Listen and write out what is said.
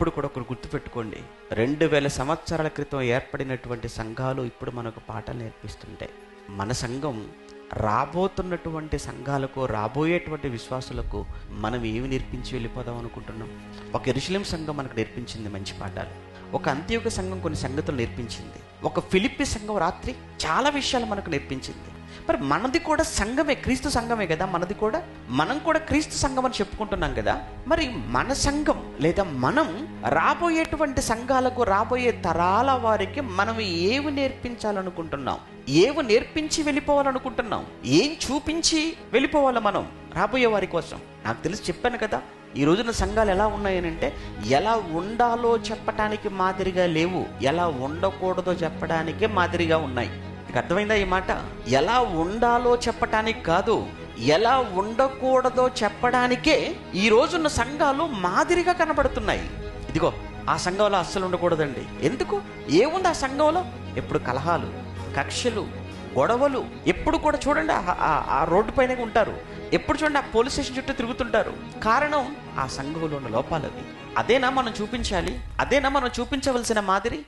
ఎప్పుడు కూడా ఒకరు గుర్తుపెట్టుకోండి, 2000 సంవత్సరాల క్రితం ఏర్పడినటువంటి సంఘాలు ఇప్పుడు మనకు పాఠాలు నేర్పిస్తుంటాయి. మన సంఘం రాబోతున్నటువంటి సంఘాలకు, రాబోయేటువంటి విశ్వాసులకు మనం ఏమి నేర్పించి వెళ్ళిపోదాం అనుకుంటున్నాం? ఒక యెరూషలేము సంఘం మనకు నేర్పించింది మంచి పాఠాలు, ఒక అంత్యోక సంఘం కొన్ని సంగతులు నేర్పించింది, ఒక ఫిలిప్పి సంఘం రాత్రి చాలా విషయాలు మనకు నేర్పించింది. మరి మనది కూడా సంఘమే, క్రీస్తు సంఘమే కదా మనది కూడా. మనం కూడా క్రీస్తు సంఘం అని చెప్పుకుంటున్నాం కదా. మరి మన సంఘం లేదా మనం రాబోయేటువంటి సంఘాలకు, రాబోయే తరాల వారికి మనం ఏమి నేర్పించాలనుకుంటున్నాం? ఏమి నేర్పించి వెళ్ళిపోవాలనుకుంటున్నాం? ఏం చూపించి వెళ్ళిపోవాలి మనం రాబోయే వారి కోసం? నాకు తెలిసి చెప్పాను కదా, ఈ రోజున సంఘాలు ఎలా ఉన్నాయనంటే, ఎలా ఉండాలో చెప్పటానికి మాదిరిగా లేవు, ఎలా ఉండకూడదో చెప్పడానికే మాదిరిగా ఉన్నాయి. మీకు అర్థమైందా ఈ మాట? ఎలా ఉండాలో చెప్పటానికి కాదు, ఎలా ఉండకూడదో చెప్పడానికే ఈ రోజున్న సంఘాలు మాదిరిగా కనబడుతున్నాయి. ఇదిగో ఆ సంఘంలో అస్సలు ఉండకూడదండి. ఎందుకు? ఏముంది ఆ సంఘంలో? ఎప్పుడు కలహాలు, కక్షలు, గొడవలు. ఎప్పుడు కూడా చూడండి ఆ రోడ్డు పైన ఉంటారు, ఎప్పుడు చూడండి ఆ పోలీస్ స్టేషన్ చుట్టూ తిరుగుతుంటారు. కారణం ఆ సంఘంలో ఉన్న లోపాలవి. అదేనా మనం చూపించాలి? అదేనా మనం చూపించవలసిన మాదిరి?